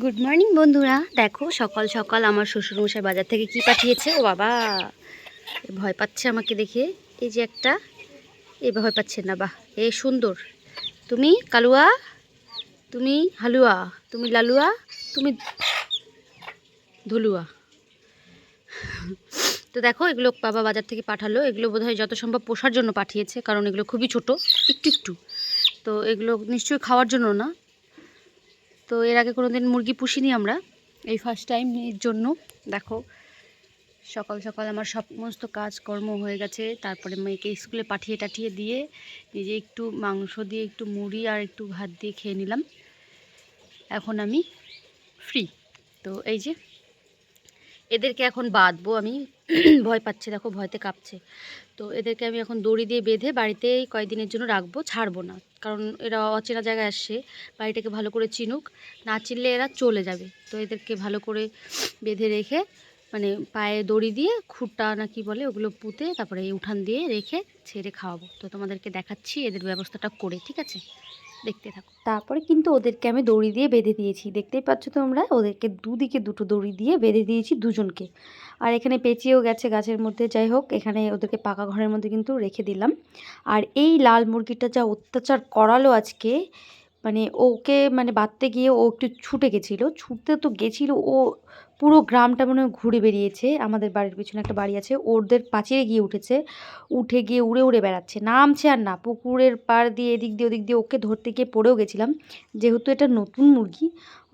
Good morning বন্ধুরা। দেখো সকাল সকাল আমার শ্বশুরমশাই বাজার থেকে কি পাঠিয়েছে। ও বাবা, ভয় পাচ্ছে আমাকে দেখে। এই যে একটা, এ ভয় পাচ্ছে না, বাহ এ সুন্দর। তুমি কালুয়া, তুমি হালুয়া, তুমি লালুয়া, তুমি ধুলুয়া। তো দেখো এগুলো বাবা বাজার থেকে পাঠালো। এগুলো বোধহয় যত সম্ভব পোষার জন্য পাঠিয়েছে, কারণ এগুলো খুবই ছোট, একটু একটু। তো এগুলো নিশ্চয়ই খাওয়ার জন্য না। তো এর আগে কোনোদিন মুরগি পুষিনি আমরা, এই ফার্স্ট টাইম এর জন্য। দেখো সকাল সকাল আমার সমস্ত কাজকর্ম হয়ে গেছে। তারপরে মেয়েকে স্কুলে পাঠিয়ে টাঠিয়ে দিয়ে নিজে একটু মাংস দিয়ে, একটু মুড়ি আর একটু ভাত দিয়ে খেয়ে নিলাম। এখন আমি ফ্রি। তো এই যে এদেরকে এখন বাঁধবো আমি। ভয় পাচ্ছে, দেখো ভয়তে কাঁপছে। তো এদেরকে আমি এখন দড়ি দিয়ে বেঁধে বাড়িতেই কয়েকদিনের জন্য রাখবো, ছাড়বো না। কারণ এরা অচেনা জায়গায় আসছে, বাড়িটাকে ভালো করে চিনুক। না চিনলে এরা চলে যাবে। তো এদেরকে ভালো করে বেঁধে রেখে, মানে পায়ে দড়ি দিয়ে খুঁটা না কি বলে ওগুলো পুঁতে, তারপরে এই উঠান দিয়ে রেখে ছেড়ে খাওয়াবো। তো তোমাদেরকে দেখাচ্ছি এদের ব্যবস্থাটা করে, ঠিক আছে? দেখতে থাকো। তারপরে কিন্তু ওদেরকে আমি দড়ি দিয়ে বেঁধে দিয়েছি, দেখতেই পাচ্ছ তোমরা। ওদেরকে দুদিকে দুটো দড়ি দিয়ে বেঁধে দিয়েছি দুজনকে। আর এখানে পেঁচিয়েও গেছে গাছের মধ্যে। যাই হোক, এখানে ওদেরকে পাকা ঘরের মধ্যে কিন্তু রেখে দিলাম। আর এই লাল মুরগিটা যা অত্যাচার করালো আজকে, মানে ওকে মানে বাঁধতে গিয়ে ও একটু ছুটে গেছিলো। ছুটতে তো গেছিলো, ও পুরো গ্রামটা মনে হয় ঘুরে বেরিয়েছে। আমাদের বাড়ির পিছনে একটা বাড়ি আছে, ওদের পাঁচিলে গিয়ে উঠেছে। উঠে গিয়ে উড়ে উড়ে বেড়াচ্ছে, নামছে আর না। পুকুরের পাড় দিয়ে এদিক দিয়ে ওদিক দিয়ে ওকে ধরতে গিয়ে পড়েও গেছিলাম। যেহেতু এটা নতুন মুরগি,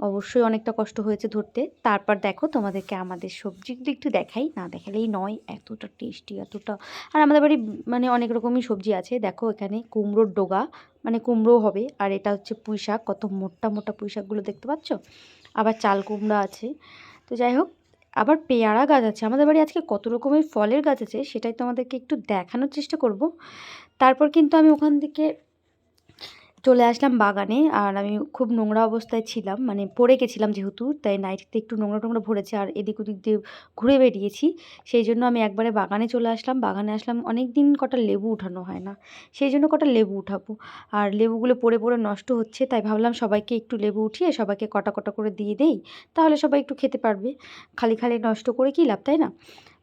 অবশ্যই অনেকটা কষ্ট হয়েছে ধরতে। তারপর দেখো তোমাদেরকে আমাদের সবজিগুলো একটু দেখাই, না দেখালেই নয়। এতটা টেস্টি, এতটা। আর আমাদের বাড়ি মানে অনেক রকমই সবজি আছে। দেখো এখানে কুমড়োর ডগা, মানে কুমড়োও হবে। আর এটা হচ্ছে পুঁই শাক, কত মোটা মোটা পুঁই শাকগুলো দেখতে পাচ্ছ। আবার চাল কুমড়া আছে। তো যাই হোক, আবার পেয়ারা গাছ আছে আমাদের বাড়ি। আজকে কত রকমের ফলের গাছ আছে সেটাই তোমাদেরকে একটু দেখানোর চেষ্টা করব। তারপর কিন্তু আমি ওখান থেকে চলে আসলাম বাগানে। আর আমি খুব নোংরা অবস্থায় ছিলাম, মানে পড়ে গেছিলাম যেহেতু, তাই নাইটিতে একটু নোংরা টোংরা ভরেছে আর এদিক ওদিক দিয়ে ঘুরে বেরিয়েছি। সেই জন্য আমি একবারে বাগানে চলে আসলাম। বাগানে আসলাম, অনেক দিন কটা লেবু উঠানো হয় না, সেই জন্য কটা লেবু উঠাবো। আর লেবুগুলো পড়ে পড়ে নষ্ট হচ্ছে, তাই ভাবলাম সবাইকে একটু লেবু উঠিয়ে সবাইকে কটা কটা করে দিয়ে দেই, তাহলে সবাই একটু খেতে পারবে। খালি খালি নষ্ট করে কী লাভ, তাই না?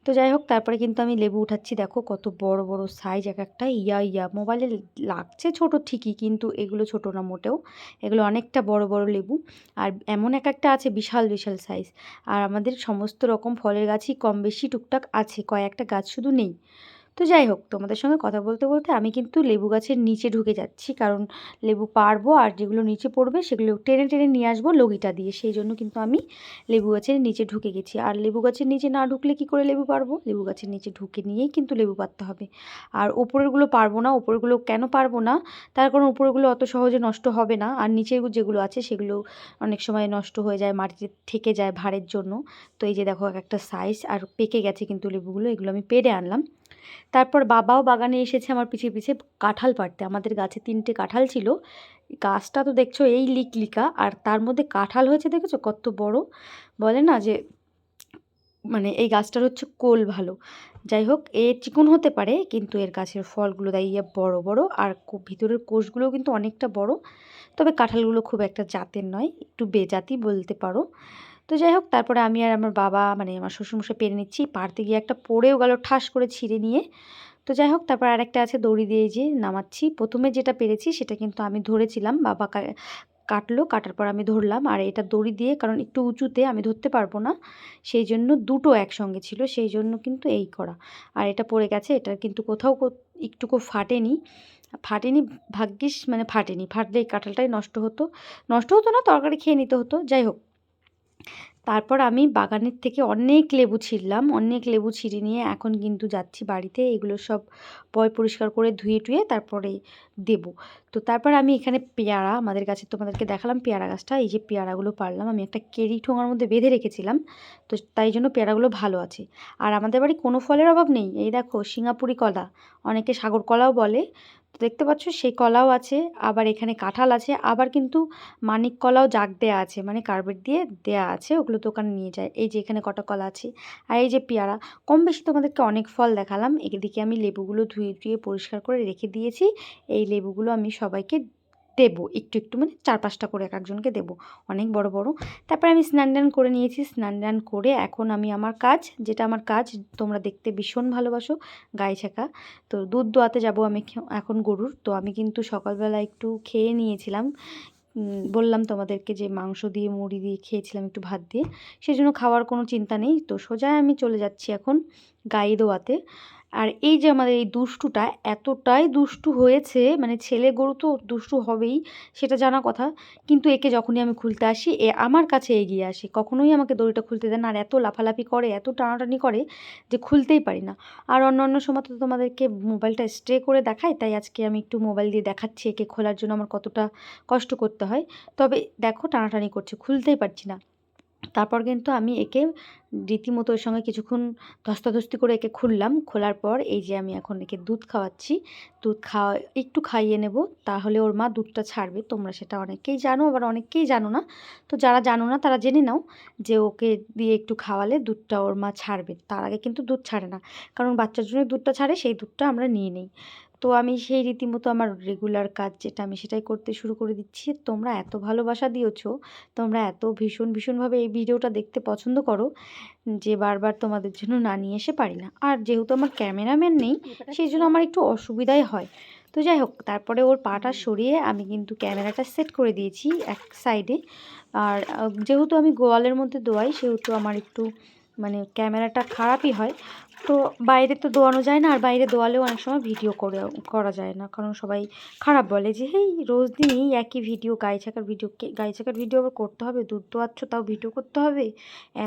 তো যাই হোক, তারপরে কিন্তু আমি লেবু উঠাচ্ছি। দেখো কত বড় বড় সাইজ, এক একটা ইয়া মোবাইলে লাগছে ছোট ঠিকই, কিন্তু এগুলো ছোট না মোটেও। এগুলো অনেকটা বড় বড় লেবু। আর এমন এক একটা আছে বিশাল বিশাল সাইজ। আর আমাদের সমস্ত রকম ফলের গাছই কম বেশি টুকটাক আছে, কয়েকটা গাছ শুধু নেই। তো যাই হোক, তোমাদের সঙ্গে কথা বলতে বলতে আমি কিন্তু লেবু গাছের নিচে ঢুকে যাচ্ছি, কারণ লেবু পারবো আর যেগুলো নিচে পড়বে সেগুলো টেনে টেনে নিয়ে আসবো লগিটা দিয়ে। সেই জন্য কিন্তু আমি লেবু গাছের নিচে ঢুকে গেছি। আর লেবু গাছের নিচে না ঢুকলে কি করে লেবু পারবো? লেবু গাছের নিচে ঢুকে নিয়েই কিন্তু লেবু পারতে হবে। আর ওপরেরগুলো পারবো না। ওপরেরগুলো কেন পারবো না? তার কারণ ওপরেরগুলো অত সহজে নষ্ট হবে না, আর নিচের যেগুলো আছে সেগুলো অনেক সময় নষ্ট হয়ে যায়, মাটিতে থেকে যায় ভারের জন্য। তো এই যে দেখো এক একটা সাইজ, আর পেকে গেছে কিন্তু লেবুগুলো। এগুলো আমি পেড়ে আনলাম। তারপর বাবাও বাগানে এসেছে আমার পিছে পিছে কাঁঠাল পাড়তে। আমাদের গাছে 3টে কাঁঠাল ছিল। গাছটা তো দেখছো এই লিকলিকা, আর তার মধ্যে কাঁঠাল হয়েছে, দেখেছো কত বড়। বলে না যে মানে এই গাছটার হচ্ছে কোল ভালো। যাই হোক, এ চিকন হতে পারে, কিন্তু এর গাছের ফলগুলো তাই বড় বড়। আর ভিতরের কোষগুলোও কিন্তু অনেকটা বড়। তবে কাঁঠালগুলো খুব একটা জাতের নয়, একটু বেজাতি বলতে পারো। তো যাই হোক, তারপরে আমি আর আমার বাবা, মানে আমার শ্বশুরমশাই পেরে নিচ্ছি। পাড়তে গিয়ে একটা পড়েও গেল ঠাস করে ছিঁড়ে নিয়ে। তো যাই হোক, তারপর আরেকটা আছে, দড়ি দিয়ে যে নামাচ্ছি। প্রথমে যেটা পেরেছি সেটা কিন্তু আমি ধরেছিলাম, বাবা কাটলো, কাটার পর আমি ধরলাম। আর এটা দড়ি দিয়ে, কারণ একটু উঁচুতে আমি ধরতে পারবো না, সেই জন্য দুটো একসঙ্গে ছিল, সেই জন্য কিন্তু এই করা। আর এটা পড়ে গেছে, এটা কিন্তু কোথাও একটুকু ফাটেনি। ফাটেনি, ভাগ্যিস মানে ফাটেনি। ফাটলে এই কাঁঠালটাই নষ্ট হতো। নষ্ট হতো না, তরকারি খেয়ে নিতে হতো। যাই হোক, তারপর আমি বাগানের থেকে অনেক লেবু ছিঁড়লাম। অনেক লেবু ছিঁড়ে নিয়ে এখন কিন্তু যাচ্ছি বাড়িতে। এগুলো সব পরিষ্কার করে ধুয়ে টুয়ে তারপরে দেবো। তো তারপর আমি এখানে পেয়ারা, আমাদের গাছে তোমাদেরকে দেখালাম পেয়ারা গাছটা। এই যে পেয়ারাগুলো পারলাম, আমি একটা কেরি ঠোঙার মধ্যে বেঁধে রেখেছিলাম। তো তাই জন্য পেয়ারাগুলো ভালো আছে। আর আমাদের বাড়ি কোনো ফলের অভাব নেই। এই দেখো সিঙ্গাপুরি কলা, অনেকে সাগর কলাও বলে। তো দেখতে পাচ্ছ সেই কলাও আছে। আবার এখানে কাঁঠাল আছে। আবার কিন্তু মানিক কলাও জাগ দেয়া আছে, মানে কার্বেট দিয়ে দেয়া আছে, ওগুলো দোকানে নিয়ে যায়। এই যে এখানে কটা কলা আছে। আর এই যে পেয়ারা। কম বেশি তোমাদেরকে অনেক ফল দেখালাম। এদিকে আমি লেবুগুলো ধুয়ে ধুয়ে পরিষ্কার করে রেখে দিয়েছি। এই লেবুগুলো আমি সবাইকে দেবো একটু একটু, মানে 4-5টা করে এক একজনকে দেবো, অনেক বড় বড়। তারপরে আমি স্নান টান করে নিয়েছি, স্নান টান করে এখন আমি আমার কাজ, যেটা আমার কাজ তোমরা দেখতে ভীষণ ভালোবাসো, গায়ে ছেঁকা। তো দুধ দোয়াতে যাব আমি এখন গরুর। তো আমি কিন্তু সকালবেলা একটু খেয়ে নিয়েছিলাম, বললাম তোমাদেরকে যে মাংস দিয়ে মুড়ি দিয়ে খেয়েছিলাম একটু ভাত দিয়ে, সেই জন্য খাওয়ার কোনো চিন্তা নেই। তো সোজা আমি চলে যাচ্ছি এখন গায়ে দোয়াতে। আর এই যে আমাদের এই দুষ্টুটা এতটাই দুষ্টু হয়েছে, মানে ছেলে গরু তো দুষ্টু হবেই, সেটা জানা কথা, কিন্তু একে যখনই আমি খুলতে আসি এ আমার কাছে এগিয়ে আসে, কখনোই আমাকে দড়িটা খুলতে দেয় না। আর এত লাফালাফি করে, এত টানাটানি করে যে খুলতেই পারি না। আর অন্য সময় তো তোমাদেরকে মোবাইলটা স্ট্রে করে দেখাই, তাই আজকে আমি একটু মোবাইল দিয়ে দেখাচ্ছি একে খোলার জন্য আমার কতটা কষ্ট করতে হয়। তবে দেখো টানাটানি করছে, খুলতেই পারছি না। তারপর কিন্তু আমি একে রীতিমতো এর সঙ্গে কিছুক্ষণ ধস্তাধস্তি করে একে খুললাম। খোলার পর এই যে আমি এখন একে দুধ খাওয়াচ্ছি। দুধ একটু খাইয়ে নেব, তাহলে ওর মা দুধটা ছাড়বে। তোমরা সেটা অনেকেই জানো, আবার অনেকেই জানো না। তো যারা জানো না তারা জেনে নাও যে ওকে দিয়ে একটু খাওয়ালে দুধটা ওর মা ছাড়বে। তার আগে কিন্তু দুধ ছাড়ে না, কারণ বাচ্চার জন্য দুধটা ছাড়ে, সেই দুধটা আমরা নিয়ে নিই। তো আমি সেই রীতিমতো আমার রেগুলার কাজ যেটা, আমি সেটাই করতে শুরু করে দিচ্ছি। তোমরা এত ভালোবাসা দিয়েছো, তোমরা এত ভীষণভাবে এই ভিডিওটা দেখতে পছন্দ করো যে বারবার তোমাদের জন্য না নিয়ে এসে পারি না। আর যেহেতু আমার ক্যামেরাম্যান নেই, সেই জন্য আমার একটু অসুবিধাই হয়। তো যাই হোক, তারপরে ওর পাটা সরিয়ে আমি কিন্তু ক্যামেরাটা সেট করে দিয়েছি এক সাইডে। আর যেহেতু আমি গোয়ালের মধ্যে দোয়াই, সেহেতু আমার একটু মানে ক্যামেরাটা খারাপই হয়। তো বাইরে তো দোয়ানো যায় না, আর বাইরে দোয়ালেও অনেক সময় ভিডিও করা যায় না, কারণ সবাই খারাপ বলে যে হেই রোজ দিনই একই ভিডিও, গায়ে ছাকার ভিডিও আবার করতে হবে, দুধ দোয়াচ্ছ তাও ভিডিও করতে হবে,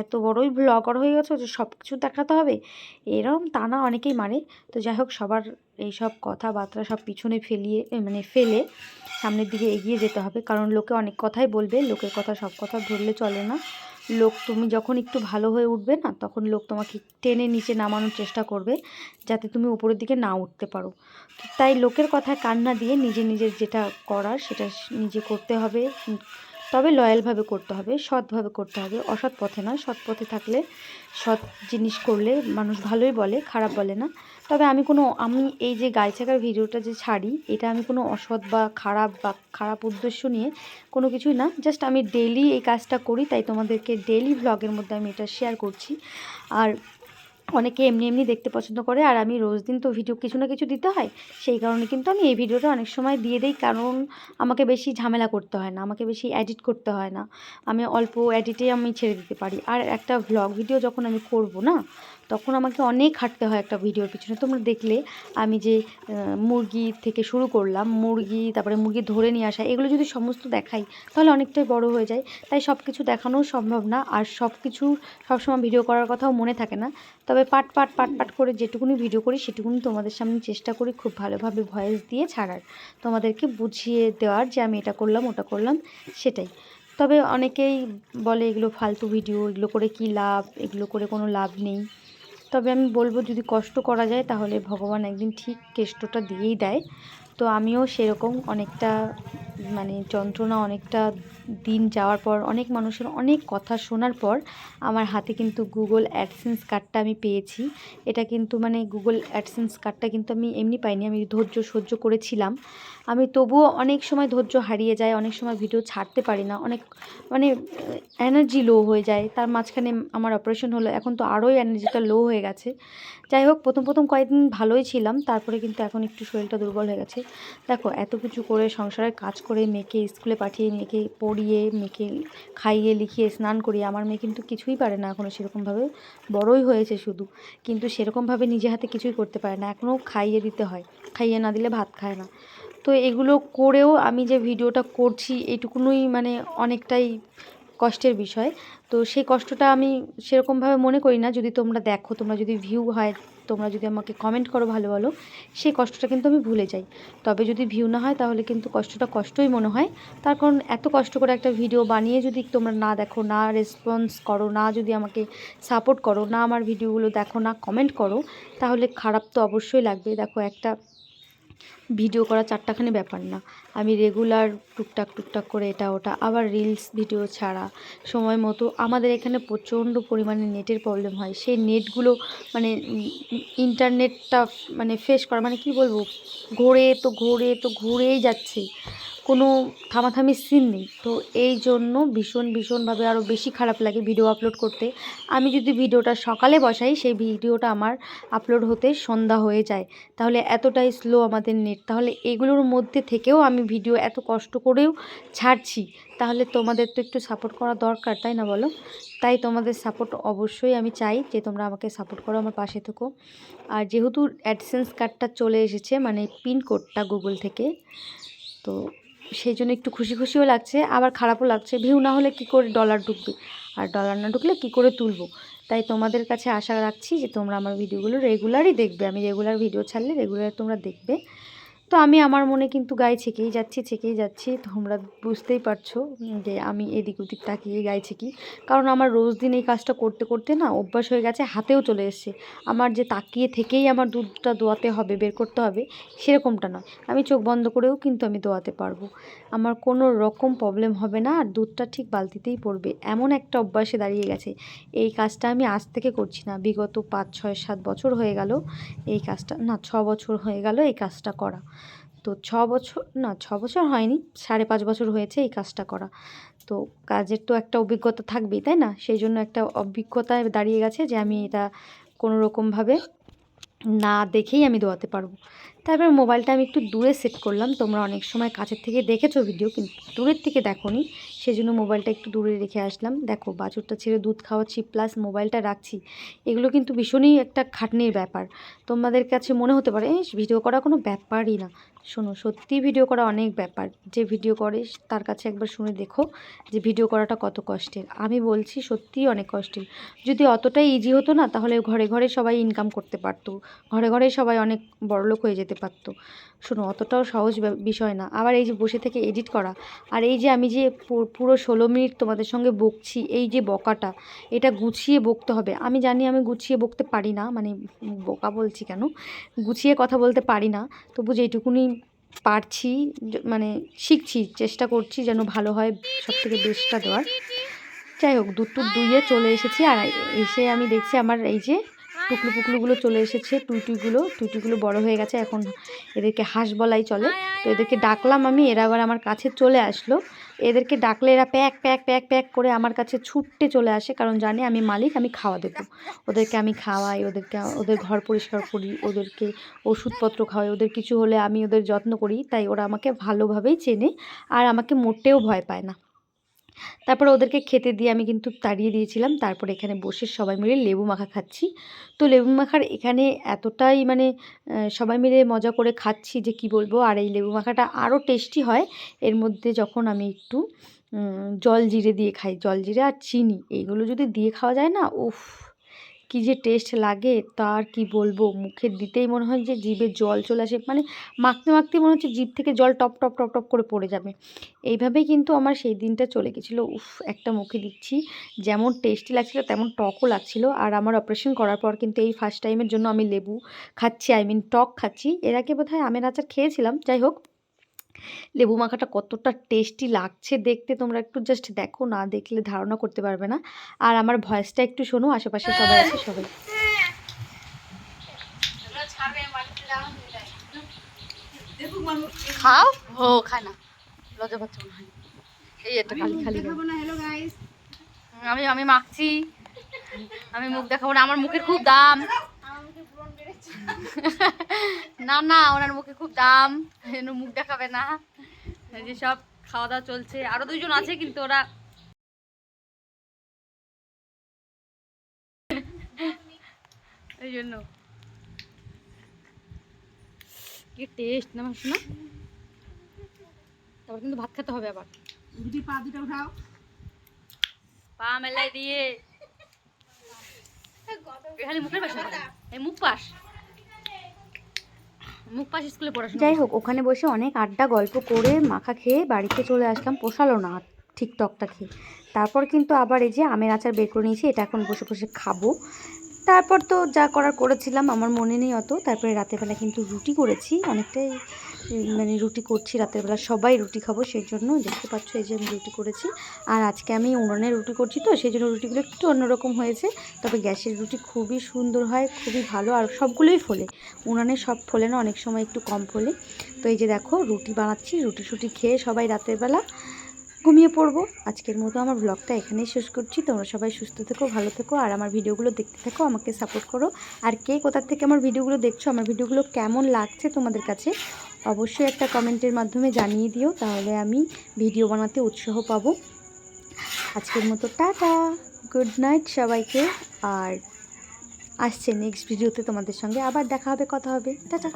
এত বড়ই ব্লগার হয়ে গেছো যে সব কিছু দেখাতে হবে, এরম তা না অনেকেই মারে। তো যাই হোক, সবার এইসব কথাবার্তা সব পিছনে ফেলে সামনের দিকে এগিয়ে যেতে হবে, কারণ লোকে অনেক কথাই বলবে, লোকের কথা সব কথা ধরলে চলে না। তুমি যখন একটু ভালো হয়ে উঠবে না, তখন লোক তোমাকে টেনে নিচে নামানোর চেষ্টা করবে, যাতে তুমি উপরের দিকে না উঠতে পারো। তাই লোকের কথায় কান না দিয়ে নিজের যেটা করার সেটা নিজে করতে হবে। তবে লয়ালভাবে করতে হবে, সৎভাবে করতে হবে, অসৎ পথে নয়। সৎ পথে থাকলে, সৎ জিনিস করলে মানুষ ভালোই বলে, খারাপ বলে না। তবে আমি এই যে গায়ে ছাকার ভিডিওটা যে ছাড়ি, এটা আমি কোনো অসৎ বা খারাপ উদ্দেশ্য নিয়ে কোনো কিছুই না, জাস্ট আমি ডেইলি এই কাজটা করি, তাই তোমাদেরকে ডেইলি ভ্লগের মধ্যে আমি এটা শেয়ার করছি। আর অনেকে এমনি দেখতে পছন্দ করে, আর আমি রোজ দিন তো ভিডিও কিছু না কিছু দিতে হয়, সেই কারণে কিন্তু আমি এই ভিডিওটা অনেক সময় দিয়ে দিই, কারণ আমাকে বেশি ঝামেলা করতে হয় না, আমাকে বেশি এডিট করতে হয় না, আমি অল্প এডিটে আমি ছেড়ে দিতে পারি। আর একটা ভ্লগ ভিডিও যখন আমি করব না, তখন আমাকে অনেক খাটতে হয় একটা ভিডিওর পিছনে। তোমরা দেখলে আমি যে মুরগি থেকে শুরু করলাম, তারপরে মুরগি ধরে নিয়ে আসা, এগুলো যদি সমস্ত দেখাই তাহলে অনেকটাই বড় হয়ে যায়, তাই সব কিছু দেখানোও সম্ভব না, আর সবসময় ভিডিও করার কথাও মনে থাকে না। তবে পাট করে যেটুকুনি ভিডিও করি সেটুকুনি তোমাদের সামনে চেষ্টা করি খুব ভালোভাবে ভয়েস দিয়ে ছাড়ার, তোমাদেরকে বুঝিয়ে দেওয়ার যে আমি এটা করলাম ওটা করলাম, সেটাই। তবে অনেকেই বলে এগুলো ফালতু ভিডিও, এগুলো করে কি লাভ, এগুলো করে কোনো লাভ নেই। তবে আমি বলবো, যদি কষ্ট করা যায় তাহলে ভগবান একদিন ঠিক কেষ্টটা দিয়েই দেয়। তো আমিও সেরকম অনেকটা যন্ত্রণা, অনেকটা দিন যাওয়ার পর, অনেক মানুষের অনেক কথা শোনার পর আমার হাতে কিন্তু গুগল অ্যাডসেন্স কার্ডটা আমি পেয়েছি। এটা কিন্তু গুগল অ্যাডসেন্স কার্ডটা কিন্তু আমি এমনি পাইনি, আমি ধৈর্য সহ্য করেছিলাম। আমি তবুও অনেক সময় ধৈর্য হারিয়ে যায়, অনেক সময় ভিডিও ছাড়তে পারি না, অনেক এনার্জি লো হয়ে যায়। তার মাঝখানে আমার অপারেশন হলো, এখন তো আরোই এনার্জিটা লো হয়ে গেছে। যাই হোক, প্রথম কয়েকদিন ভালোই ছিলাম, তারপরে কিন্তু এখন একটু শরীরটা দুর্বল হয়ে গেছে। দেখো, এত কিছু করে সংসারের কাজ করে, মেয়েকে স্কুলে পাঠিয়ে, মেয়েকে পড়িয়ে, মেয়েকে খাইয়ে লিখিয়ে স্নান করিয়ে, আমার মেয়ে কিন্তু কিছুই পারে না এখনও সেরকমভাবে, বড়ই হয়েছে শুধু, কিন্তু সেরকমভাবে নিজে হাতে কিছুই করতে পারে না, এখনও খাইয়ে দিতে হয়, খাইয়ে না দিলে ভাত খায় না। তো এগুলো করেও আমি যে ভিডিওটা করছি, এইটুকুনই অনেকটাই কষ্টের বিষয়। তো সেই কষ্টটা আমি সেরকমভাবে মনে করি না। যদি তোমরা দেখো, তোমরা যদি ভিউ হয়, তোমরা যদি আমাকে কমেন্ট করো ভালো, সেই কষ্টটা কিন্তু আমি ভুলে যাই। তবে যদি ভিউ না হয় তাহলে কিন্তু কষ্টটা কষ্টই মনে হয়। তার কারণ এত কষ্ট করে একটা ভিডিও বানিয়ে যদি তোমরা না দেখো, না রেসপন্স করো, না যদি আমাকে সাপোর্ট করো, না আমার ভিডিওগুলো দেখো, না কমেন্ট করো, তাহলে খারাপ তো অবশ্যই লাগবে। দেখো, একটা ভিডিও করা চারটাখানি ব্যাপার না, আমি রেগুলার টুকটাক টুকটাক করে এটা ওটা আবার রিলস ভিডিও ছাড়া সময় মতো। আমাদের এখানে প্রচণ্ড পরিমাণে নেটের প্রবলেম হয়, সেই নেটগুলো মানে ইন্টারনেটটা মানে ফেস করা মানে কি বলবো, ঘুরেই যাচ্ছে, কোনো থামাথামির সিন নেই। তো এই জন্য ভীষণভাবে আরও বেশি খারাপ লাগে ভিডিও আপলোড করতে। আমি যদি ভিডিওটা সকালে বসাই, সেই ভিডিওটা আমার আপলোড হতে সন্ধ্যা হয়ে যায়, তাহলে এতটাই স্লো আমাদের নেট। তাহলে এগুলোর মধ্যে থেকেও আমি ভিডিও এত কষ্ট করেও ছাড়ছি, তাহলে তোমাদের তো একটু সাপোর্ট করা দরকার, তাই না বলো? তাই তোমাদের সাপোর্ট অবশ্যই আমি চাই যে তোমরা আমাকে সাপোর্ট করো, আমার পাশে থেকো। আর যেহেতু অ্যাডসেন্স কার্ডটা চলে এসেছে, মানে পিন কোডটা গুগল থেকে, তো সেই জন্য একটু খুশিও লাগছে, আবার খারাপও লাগছে। ভিউ না হলে কি করে ডলার ঢুকবে, আর ডলার না ঢুকলে কি করে তুলবো? তাই তোমাদের কাছে আশা রাখছি যে তোমরা আমার ভিডিওগুলো রেগুলারই দেখবে। আমি রেগুলার ভিডিও ছাড়লে রেগুলার তোমরা দেখবে। তো আমি আমার মনে কিন্তু গায়ে ছেঁকেই যাচ্ছি। তোমরা বুঝতেই পারছো যে আমি এদিক ওদিক তাকিয়ে গায়ে ছেঁকি, কারণ আমার রোজ দিন এই কাজটা করতে করতে না অভ্যাস হয়ে গেছে, হাতেও চলে এসছে আমার, যে তাকিয়ে থেকেই আমার দুধটা দোয়াতে হবে, বের করতে হবে, সেরকমটা নয়। আমি চোখ বন্ধ করেও কিন্তু আমি দোয়াতে পারবো, আমার কোনো রকম প্রবলেম হবে না, আর দুধটা ঠিক বালতিতেই পড়বে, এমন একটা অভ্যাসে দাঁড়িয়ে গেছে। এই কাজটা আমি আজ থেকে করছি না, বিগত 5, 6, 7 বছর হয়ে গেল এই কাজটা, না 6 বছর হয়ে গেল এই কাজটা করা। তো 6 বছর হয়নি, 5.5 বছর হয়েছে এই কাজটা করা। তো কাজের তো একটা অভিজ্ঞতা থাকবেই, তাই না? সেই জন্য একটা অভিজ্ঞতায় দাঁড়িয়ে গেছে যে আমি এটা কোনো রকমভাবে না দেখেই আমি দোয়াতে পারবো। তারপর মোবাইলটা আমি একটু দূরে সেট করলাম। তোমরা অনেক সময় কাছের থেকে দেখেছো ভিডিও, কিন্তু দূরের থেকে দেখোনি, সেজন্য মোবাইলটা একটু দূরে রেখে আসলাম। দেখো বাছুরটা ছেড়ে দুধ খাওয়াচ্ছি প্লাস মোবাইলটা রাখছি, এগুলো কিন্তু ভীষণই একটা খাটনির ব্যাপার। তোমাদের কাছে মনে হতে পারে ভিডিও করা কোনো ব্যাপারই না, শোনো সত্যি ভিডিও করা অনেক ব্যাপার। যে ভিডিও করে তার কাছে একবার শুনে দেখো যে ভিডিও করাটা কত কষ্টের। আমি বলছি সত্যিই অনেক কষ্টের। যদি অতটাই ইজি হতো না, তাহলে ঘরে ঘরে সবাই ইনকাম করতে পারতো, ঘরে ঘরে সবাই অনেক বড়লোক হয়ে যেতে পারতো। শোনো অতটাও সহজ বিষয় না। আবার এই যে বসে থেকে এডিট করা, আর এই যে আমি যে পুরো 16 মিনিট তোমাদের সঙ্গে বকছি, এই যে বকাটা, এটা গুছিয়ে বকতে হবে। আমি জানি আমি গুছিয়ে বকতে পারি না, মানে বোকা বলছি কেন, গুছিয়ে কথা বলতে পারি না, তবু যেইটুকুনি পারছি মানে শিখছি, চেষ্টা করছি যেন ভালো হয়, সবথেকে বেস্টটা দেওয়ার। যাই হোক, দুধ দুইয়ে চলে এসেছি, আর এসে আমি দেখছি আমার এই যে পুকলুগুলো চলে এসেছে, টুইটুইগুলো বড় হয়ে গেছে, এখন এদেরকে হাঁস বলাই চলে। তো এদেরকে ডাকলাম আমি, এরা আবার আমার কাছে চলে আসলো। এদেরকে ডাকলে এরা প্যাক করে আমার কাছে ছুটতে চলে আসে, কারণ জানে আমি মালিক, আমি খাওয়া দেবো ওদেরকে, আমি খাওয়াই ওদেরকে, ওদের ঘর পরিষ্কার করি, ওদেরকে ওষুধপত্র খাওয়াই, ওদের কিছু হলে আমি ওদের যত্ন করি, তাই ওরা আমাকে ভালোভাবেই চেনে, আর আমাকে মোটেও ভয় পায় না। তারপরে ওদেরকে খেতে দিয়ে আমি কিন্তু তাড়িয়ে দিয়েছিলাম। তারপরে এখানে বসে সবাই মিলে লেবু মাখা খাচ্ছি। তো লেবু মাখার এখানে এতটাই মানে সবাই মিলে মজা করে খাচ্ছি যে কি বলবো। আর এই লেবু মাখাটা আরও টেস্টি হয় এর মধ্যে যখন আমি একটু জল জিরে দিয়ে খাই, জল জিরে আর চিনি এইগুলো যদি দিয়ে খাওয়া যায় না, উফ কী যে টেস্ট লাগে তার কি বলবো। মুখে দিতেই মনে হয় যে জিভে জল চলে আসে, মানে মাখতে মনে হচ্ছে জিভ থেকে জল টপ টপ করে পড়ে যাবে। এইভাবেই কিন্তু আমার সেই দিনটা চলে গেছিলো। উফ, একটা মুখে দিচ্ছি, যেমন টেস্টি লাগছিলো তেমন টকও লাগছিলো। আর আমার অপারেশন করার পর কিন্তু এই ফার্স্ট টাইমের জন্য আমি লেবু খাচ্ছি, টক খাচ্ছি। এর আগে বোধহয় আমের আচার খেয়েছিলাম। যাই হোক, লেবু মাখাটা কতটা টেস্টি লাগছে দেখতে, তোমরা একটু জাস্ট দেখো, না দেখলে ধারণা করতে পারবে না। আর আমার ভয়েসটা একটু শোনো, আশেপাশে সবাই আছে, সবাই খাও। ও খায় না, লজ্জা পাচ্ছে মনে হয়। এই একটা খালি আমি মাখছি, আমি মুখ দেখাবো না, আমার মুখের খুব দাম। না ওনার মুখে খুব দাম, মুখ দেখাবে না। এই যে সব খাওয়া দাওয়া চলছে, আরো 2 জন আছে কিন্তু ওরা এই জন্য। কি টেস্ট না শোনা। তারপর কিন্তু ভাত খেতে হবে আবার। পা দুটো উঠাও, পা মেলাই দিয়ে খালি মুখের পাশে, এই মুখ পাশ স্কুলে পড়াশোনা। যাই হোক, ওখানে বসে অনেক আড্ডা গল্প করে মাখা খেয়ে বাড়িতে চলে আসলাম। পোষালো না ঠিকটকটা খেয়ে। তারপর কিন্তু আবার এই যে আমের আচার বের করে নিয়েছি, এটা এখন বসে খাবো। তারপর তো যা করার করেছিলাম, আমার মনে নেই অত। তারপরে রাতের বেলা কিন্তু রুটি করেছি, অনেকটাই মানে রুটি করছি রাতের বেলা, সবাই রুটি খাবো সেই জন্য। দেখতে পাচ্ছ এই যে আমি রুটি করেছি। আর আজকে আমি উনুনে রুটি করছি তো সেই জন্য রুটিগুলো একটু অন্যরকম হয়েছে। তবে গ্যাসের রুটি খুবই সুন্দর হয়, খুবই ভালো, আর সবগুলোই ফোলে। উনানে সব ফোলে না, অনেক সময় একটু কম ফোলে। তো এই যে দেখো রুটি বানাচ্ছি, রুটি খেয়ে সবাই রাতের বেলা ঘুমিয়ে পড়বো। আজকের মতো আমার ব্লগটা এখানেই শেষ করছি। তোমরা সবাই সুস্থ থেকো, ভালো থেকো, আর আমার ভিডিওগুলো দেখতে থাকো, আমাকে সাপোর্ট করো। আর কে কোথা থেকে আমার ভিডিওগুলো দেখছো, আমার ভিডিওগুলো কেমন লাগছে তোমাদের কাছে, অবশ্যই একটা কমেন্টের মাধ্যমে জানিয়ে দিও, তাহলে আমি ভিডিও বানাতে উৎসাহ পাবো। আজকের মতো টাটা, গুড নাইট সবাইকে। আর আসছে নেক্সট ভিডিওতে তোমাদের সঙ্গে আবার দেখা হবে, কথা হবে। টাটা।